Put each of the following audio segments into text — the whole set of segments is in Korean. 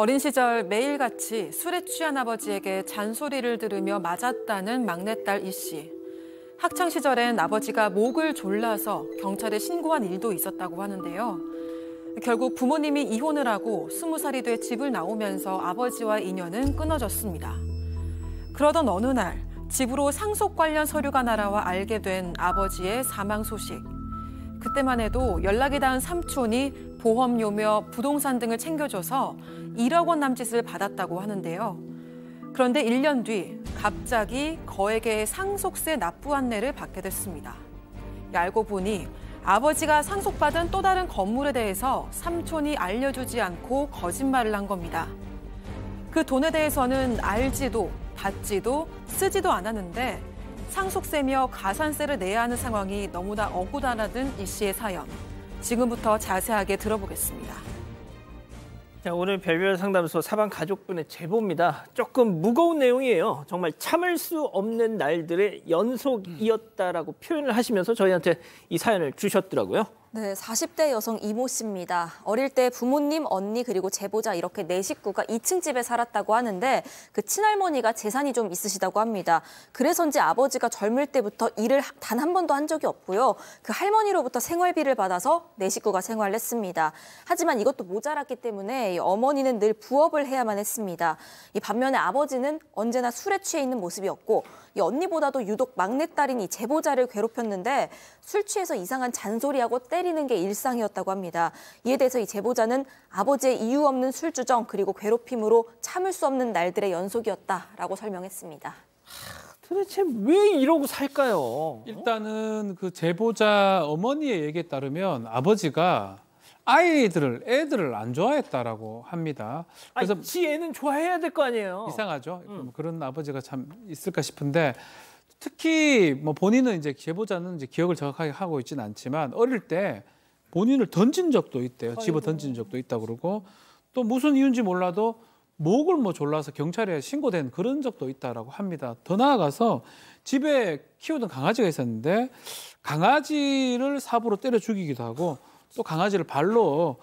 어린 시절 매일같이 술에 취한 아버지에게 잔소리를 들으며 맞았다는 막내딸 이 씨. 학창 시절엔 아버지가 목을 졸라서 경찰에 신고한 일도 있었다고 하는데요. 결국 부모님이 이혼을 하고 20살이 돼 집을 나오면서 아버지와 인연은 끊어졌습니다. 그러던 어느 날 집으로 상속 관련 서류가 날아와 알게 된 아버지의 사망 소식. 그때만 해도 연락이 닿은 삼촌이 보험료며 부동산 등을 챙겨줘서 1억 원 남짓을 받았다고 하는데요. 그런데 1년 뒤 갑자기 거액의 상속세 납부 안내를 받게 됐습니다. 알고 보니 아버지가 상속받은 또 다른 건물에 대해서 삼촌이 알려주지 않고 거짓말을 한 겁니다. 그 돈에 대해서는 알지도 받지도 쓰지도 않았는데 상속세며 가산세를 내야 하는 상황이 너무나 억울하다는 이 씨의 사연. 지금부터 자세하게 들어보겠습니다. 자, 오늘 별별 상담소 사방 가족분의 제보입니다. 조금 무거운 내용이에요. 정말 참을 수 없는 날들의 연속이었다라고 표현을 하시면서 저희한테 이 사연을 주셨더라고요. 네, 40대 여성 이모 씨입니다. 어릴 때 부모님, 언니 그리고 제보자 이렇게 4식구가 2층 집에 살았다고 하는데 그 친할머니가 재산이 좀 있으시다고 합니다. 그래서인지 아버지가 젊을 때부터 일을 단 한 번도 한 적이 없고요. 그 할머니로부터 생활비를 받아서 4식구가 생활을 했습니다. 하지만 이것도 모자랐기 때문에 어머니는 늘 부업을 해야만 했습니다. 이 반면에 아버지는 언제나 술에 취해 있는 모습이었고 이 언니보다도 유독 막내딸인 이 제보자를 괴롭혔는데 술 취해서 이상한 잔소리하고 때리는 게 일상이었다고 합니다. 이에 대해서 이 제보자는 아버지의 이유 없는 술주정 그리고 괴롭힘으로 참을 수 없는 날들의 연속이었다라고 설명했습니다. 도대체 왜 이러고 살까요? 일단은 그 제보자 어머니의 얘기에 따르면 아버지가 애들을 안 좋아했다라고 합니다. 그래서 지 애는 좋아해야 될 거 아니에요. 이상하죠. 그런 아버지가 참 있을까 싶은데 특히 뭐 본인은 이제 제보자는 이제 기억을 정확하게 하고 있지는 않지만 어릴 때 본인을 던진 적도 있대요. 집어 던진 적도 있다고 그러고 또 무슨 이유인지 몰라도 목을 뭐 졸라서 경찰에 신고된 그런 적도 있다라고 합니다. 더 나아가서 집에 키우던 강아지가 있었는데 강아지를 삽으로 때려 죽이기도 하고 또 강아지를 발로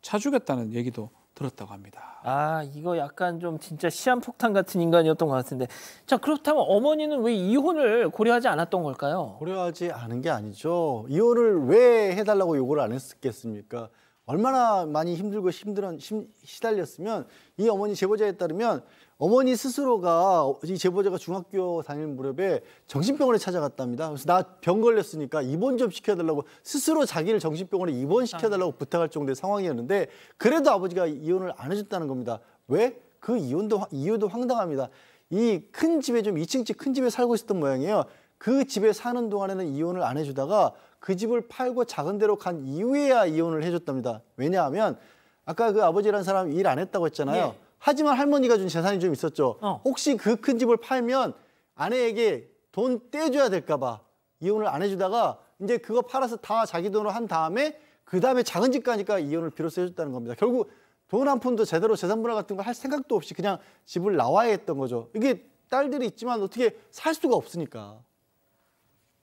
차 죽였다는 얘기도 들었다고 합니다. 아, 이거 약간 좀 진짜 시한폭탄 같은 인간이었던 것 같은데. 자, 그렇다면 어머니는 왜 이혼을 고려하지 않았던 걸까요? 고려하지 않은 게 아니죠. 이혼을 왜 해달라고 요구를 안 했겠습니까? 얼마나 많이 힘들고 시달렸으면 이 어머니 제보자에 따르면 어머니 스스로가 이 제보자가 중학교 다닐 무렵에 정신병원에 찾아갔답니다. 그래서 나 병 걸렸으니까 입원 좀 시켜달라고 스스로 자기를 정신병원에 입원시켜달라고 부탁할 정도의 상황이었는데 그래도 아버지가 이혼을 안 해줬다는 겁니다. 왜? 그 이유도 황당합니다. 이 큰 집에 좀 2층 집 큰 집에 살고 있었던 모양이에요. 그 집에 사는 동안에는 이혼을 안 해주다가 그 집을 팔고 작은 데로 간 이후에야 이혼을 해줬답니다. 왜냐하면 아까 그 아버지라는 사람 일 안 했다고 했잖아요. 예. 하지만 할머니가 준 재산이 좀 있었죠. 혹시 그 큰 집을 팔면 아내에게 돈 떼줘야 될까 봐 이혼을 안 해주다가 이제 그거 팔아서 다 자기 돈으로 한 다음에 그 다음에 작은 집 가니까 이혼을 비로소 해줬다는 겁니다. 결국 돈 한 푼도 제대로 재산 분할 같은 거 할 생각도 없이 그냥 집을 나와야 했던 거죠. 이게 딸들이 있지만 어떻게 살 수가 없으니까.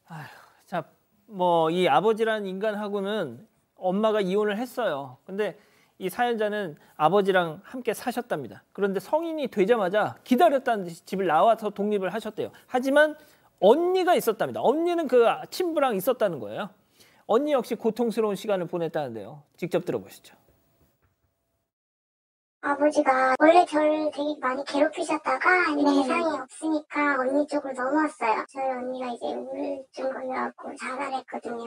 아휴, 자, 뭐 이 아버지라는 인간하고는 엄마가 이혼을 했어요. 근데 이 사연자는 아버지랑 함께 사셨답니다. 그런데 성인이 되자마자 기다렸다는 듯이 집을 나와서 독립을 하셨대요. 하지만 언니가 있었답니다. 언니는 그 친부랑 있었다는 거예요. 언니 역시 고통스러운 시간을 보냈다는데요. 직접 들어보시죠. 아버지가 원래 저를 되게 많이 괴롭히셨다가 재산이 없으니까 언니 쪽으로 넘어왔어요. 저희 언니가 이제 우울증 걸려갖고 자살했거든요.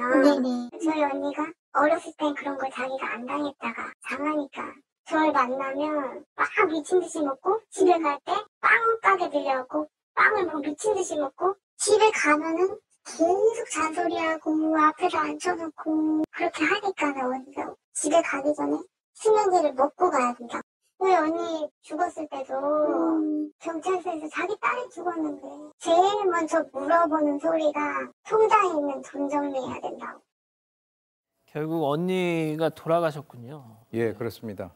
저희 언니가 어렸을 땐 그런 걸 자기가 안 당했다가 당하니까 저를 만나면 막 미친 듯이 먹고 집에 갈 때 빵 가게 들려갖고 빵을 막 미친 듯이 먹고 집에 가면은 계속 잔소리하고 앞에서 앉혀놓고 그렇게 하니까 언니가 집에 가기 전에 수면제를 먹고 가야 된다. 왜 언니 죽었을 때도 경찰서에서 자기 딸이 죽었는데 제일 먼저 물어보는 소리가 통장에 있는 돈 정리해야 된다고. 결국 언니가 돌아가셨군요. 예, 그렇습니다.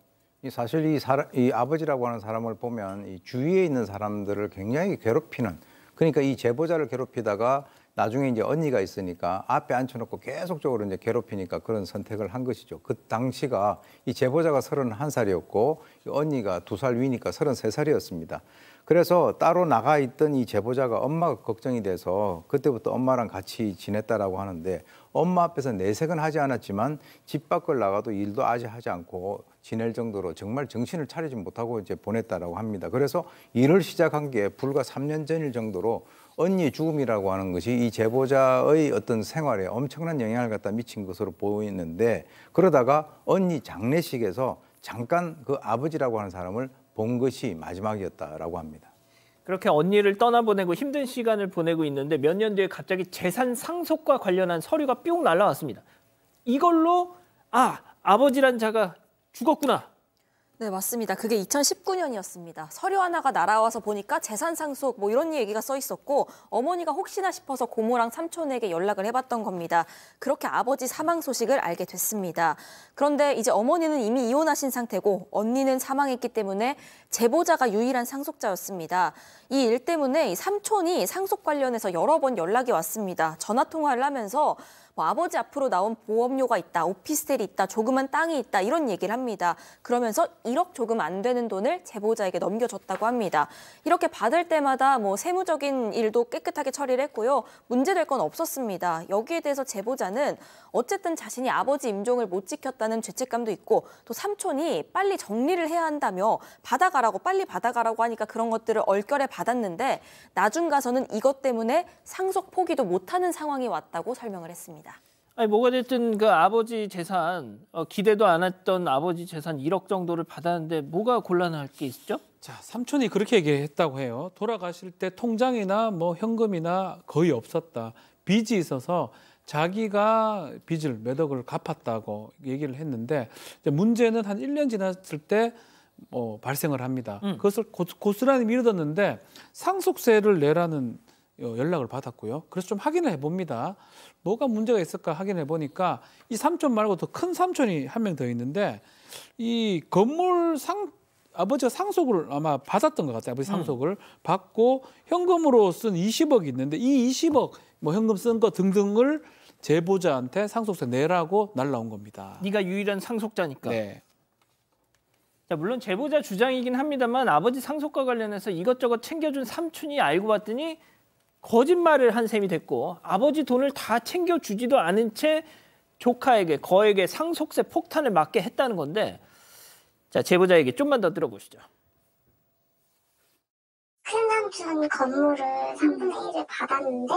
사실 이 아버지라고 하는 사람을 보면 이 주위에 있는 사람들을 굉장히 괴롭히는, 그러니까 이 제보자를 괴롭히다가 나중에 이제 언니가 있으니까 앞에 앉혀놓고 계속적으로 이제 괴롭히니까 그런 선택을 한 것이죠. 그 당시가 이 제보자가 31살이었고 언니가 2살 위니까 33살이었습니다. 그래서 따로 나가 있던 이 제보자가 엄마가 걱정이 돼서 그때부터 엄마랑 같이 지냈다라고 하는데 엄마 앞에서 내색은 하지 않았지만 집 밖을 나가도 일도 아직 하지 않고 지낼 정도로 정말 정신을 차리지 못하고 이제 보냈다라고 합니다. 그래서 일을 시작한 게 불과 3년 전일 정도로 언니의 죽음이라고 하는 것이 이 제보자의 어떤 생활에 엄청난 영향을 갖다 미친 것으로 보이는데 그러다가 언니 장례식에서 잠깐 그 아버지라고 하는 사람을 본 것이 마지막이었다라고 합니다. 그렇게 언니를 떠나보내고 힘든 시간을 보내고 있는데 몇 년 뒤에 갑자기 재산 상속과 관련한 서류가 뿅 날라왔습니다. 이걸로 아버지란 자가 죽었구나. 네, 맞습니다. 그게 2019년이었습니다. 서류 하나가 날아와서 보니까 재산 상속 뭐 이런 얘기가 써 있었고 어머니가 혹시나 싶어서 고모랑 삼촌에게 연락을 해봤던 겁니다. 그렇게 아버지 사망 소식을 알게 됐습니다. 그런데 이제 어머니는 이미 이혼하신 상태고 언니는 사망했기 때문에 제보자가 유일한 상속자였습니다. 이 일 때문에 이 삼촌이 상속 관련해서 여러 번 연락이 왔습니다. 전화 통화를 하면서 뭐 아버지 앞으로 나온 보험료가 있다, 오피스텔이 있다, 조그만 땅이 있다 이런 얘기를 합니다. 그러면서 1억 조금 안 되는 돈을 제보자에게 넘겨줬다고 합니다. 이렇게 받을 때마다 뭐 세무적인 일도 깨끗하게 처리를 했고요. 문제될 건 없었습니다. 여기에 대해서 제보자는 어쨌든 자신이 아버지 임종을 못 지켰다는 죄책감도 있고 또 삼촌이 빨리 정리를 해야 한다며 빨리 받아가라고 하니까 그런 것들을 얼결에 받았는데 나중 가서는 이것 때문에 상속 포기도 못하는 상황이 왔다고 설명을 했습니다. 아니 뭐가 됐든 그 아버지 재산 기대도 안 했던 아버지 재산 1억 정도를 받았는데 뭐가 곤란할 게 있죠? 자, 삼촌이 그렇게 얘기했다고 해요. 돌아가실 때 통장이나 뭐 현금이나 거의 없었다. 빚이 있어서 자기가 빚을 몇 억을 갚았다고 얘기를 했는데 이제 문제는 한 1년 지났을 때 발생을 합니다. 그것을 고스란히 미뤄뒀는데 상속세를 내라는 연락을 받았고요. 그래서 좀 확인을 해봅니다. 뭐가 문제가 있을까 확인해 보니까 이 삼촌 말고 더 큰 삼촌이 한 명 더 있는데 이 건물 아버지가 상속을 아마 받았던 것 같아요. 아버지 상속을 받고 현금으로 쓴 20억이 있는데 이 20억 뭐 현금 쓴 거 등등을 제보자한테 상속세 내라고 날라온 겁니다. 네가 유일한 상속자니까. 네. 자, 물론 제보자 주장이긴 합니다만 아버지 상속과 관련해서 이것저것 챙겨준 삼촌이 알고 봤더니 거짓말을 한 셈이 됐고 아버지 돈을 다 챙겨주지도 않은 채 조카에게 거에게 상속세 폭탄을 맞게 했다는 건데 자 제보자에게 좀만 더 들어보시죠. 큰삼촌 건물을 3분의 1을 받았는데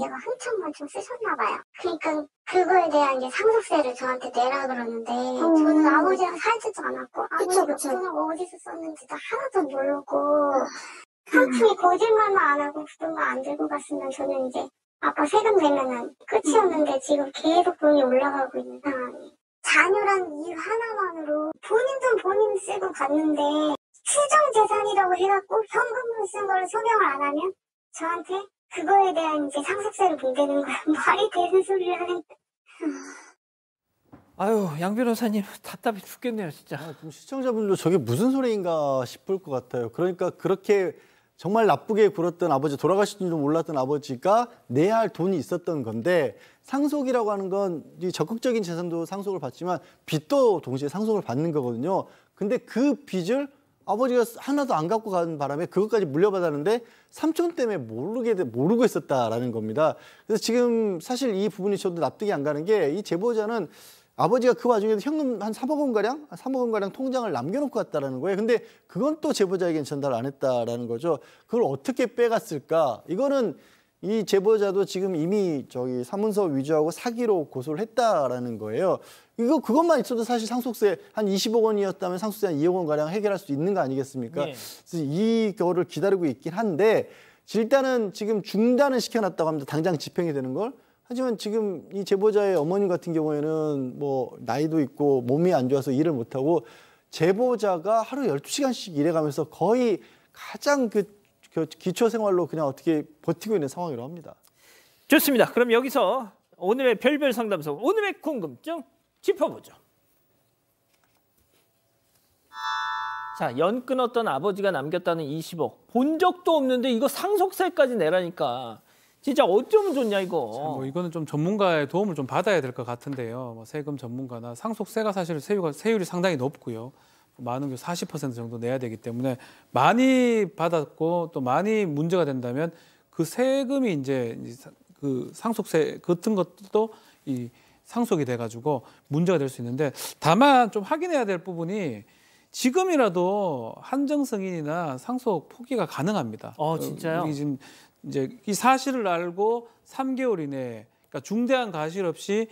제가 흥청만 좀 쓰셨나 봐요. 그러니까 그거에 대한 이제 상속세를 저한테 내라 그러는데 저는 아버지랑 살지도 않았고 아버지가 돈을 어디서 썼는지도 하나도 모르고 삼촌이 거짓말만 안 하고 그동안 안 들고 갔으면 저는 이제 아빠 세금 내면은 끝이었는데 지금 계속 돈이 올라가고 있는 상황이에요. 자녀란 이유 하나만으로 본인 돈 본인 쓰고 갔는데 추정재산이라고 해갖고 현금으로 쓴 거를 소명을 안 하면 저한테 그거에 대한 이제 상속세를 물대는 거야. 말이 되는 소리를 하는. 아유 양 변호사님 답답해 죽겠네요 진짜. 좀 시청자분들도 저게 무슨 소리인가 싶을 것 같아요. 그러니까 그렇게 정말 나쁘게 굴었던 아버지, 돌아가신 줄도 몰랐던 아버지가 내야 할 돈이 있었던 건데 상속이라고 하는 건 적극적인 재산도 상속을 받지만 빚도 동시에 상속을 받는 거거든요. 근데 그 빚을 아버지가 하나도 안 갖고 간 바람에 그것까지 물려받았는데 삼촌 때문에 모르고 있었다라는 겁니다. 그래서 지금 사실 이 부분이 저도 납득이 안 가는 게 이 제보자는 아버지가 그 와중에도 현금 한 3억 원가량 통장을 남겨놓고 갔다라는 거예요. 근데 그건 또 제보자에겐 전달 안 했다라는 거죠. 그걸 어떻게 빼갔을까? 이거는 이 제보자도 지금 이미 저기 사문서 위조하고 사기로 고소를 했다라는 거예요. 그것만 있어도 사실 상속세 한 20억 원이었다면 상속세 한 2억 원 가량 해결할 수 있는 거 아니겠습니까? 네. 그래서 이거를 기다리고 있긴 한데 일단은 지금 중단은 시켜놨다고 합니다. 당장 집행이 되는 걸. 하지만 지금 이 제보자의 어머님 같은 경우에는 뭐 나이도 있고 몸이 안 좋아서 일을 못하고 제보자가 하루 12시간씩 일해가면서 거의 가장 그 기초 생활로 그냥 어떻게 버티고 있는 상황이라고 합니다. 좋습니다. 그럼 여기서 오늘의 별별 상담소, 오늘의 궁금증 짚어보죠. 자, 연 끊었던 아버지가 남겼다는 20억. 본 적도 없는데 이거 상속세까지 내라니까 진짜 어쩌면 좋냐 이거. 뭐 이거는 좀 전문가의 도움을 좀 받아야 될 것 같은데요. 뭐 세금 전문가나 상속세가 사실 세율이 상당히 높고요. 많은 게 40% 정도 내야 되기 때문에 많이 받았고 또 많이 문제가 된다면 그 세금이 이제 그 상속세 같은 것도 이 상속이 돼가지고 문제가 될 수 있는데 다만 좀 확인해야 될 부분이 지금이라도 한정 승인이나 상속 포기가 가능합니다. 진짜요? 우리 지금 이제 이 사실을 알고 3개월 이내에 그러니까 중대한 과실 없이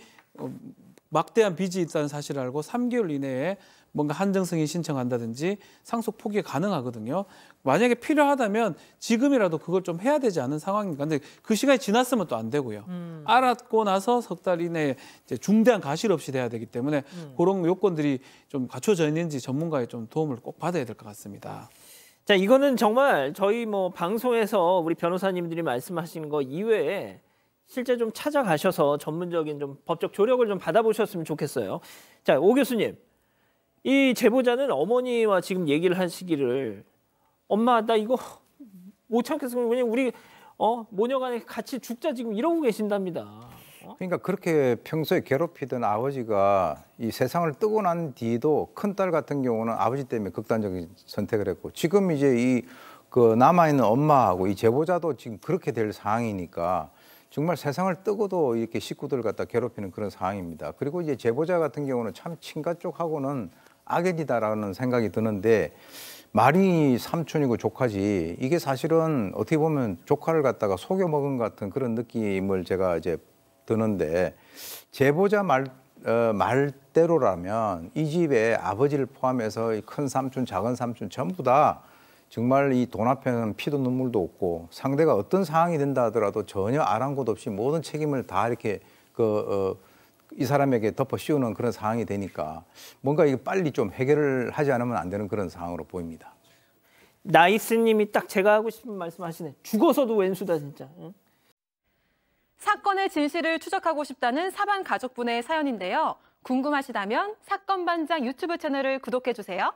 막대한 빚이 있다는 사실을 알고 3개월 이내에 뭔가 한정 승인 신청한다든지 상속 포기가 가능하거든요. 만약에 필요하다면 지금이라도 그걸 좀 해야 되지 않은 상황인가. 근데 그 시간이 지났으면 또 안 되고요. 알았고 나서 석 달 이내에 이제 중대한 과실 없이 돼야 되기 때문에 그런 요건들이 좀 갖춰져 있는지 전문가의 좀 도움을 꼭 받아야 될 것 같습니다. 자, 이거는 정말 저희 뭐 방송에서 우리 변호사님들이 말씀하시는 거 이외에 실제 좀 찾아가셔서 전문적인 좀 법적 조력을 좀 받아보셨으면 좋겠어요. 자, 오 교수님. 이 제보자는 어머니와 지금 얘기를 하시기를 엄마 나 이거 못 참겠어. 그냥 우리 모녀간에 같이 죽자 지금 이러고 계신답니다. 그러니까 그렇게 평소에 괴롭히던 아버지가 이 세상을 뜨고 난 뒤도 큰딸 같은 경우는 아버지 때문에 극단적인 선택을 했고 지금 이제 그 남아있는 엄마하고 이 제보자도 지금 그렇게 될 상황이니까 정말 세상을 뜨고도 이렇게 식구들 갖다 괴롭히는 그런 상황입니다. 그리고 이제 제보자 같은 경우는 참 친가 쪽하고는 악연이다라는 생각이 드는데 말이 삼촌이고 조카지 이게 사실은 어떻게 보면 조카를 갖다가 속여 먹은 것 같은 그런 느낌을 제가 이제 드는데 제보자 말대로라면 이 집에 아버지를 포함해서 큰 삼촌, 작은 삼촌 전부 다 정말 이 돈 앞에는 피도 눈물도 없고 상대가 어떤 상황이 된다 하더라도 전혀 아랑곳 없이 모든 책임을 다 이렇게 이 사람에게 덮어 씌우는 그런 상황이 되니까 뭔가 이게 빨리 좀 해결을 하지 않으면 안 되는 그런 상황으로 보입니다. 나이스님이 딱 제가 하고 싶은 말씀 하시네. 죽어서도 왼수다 진짜. 응? 사건의 진실을 추적하고 싶다는 사반 가족분의 사연인데요. 궁금하시다면 사건반장 유튜브 채널을 구독해주세요.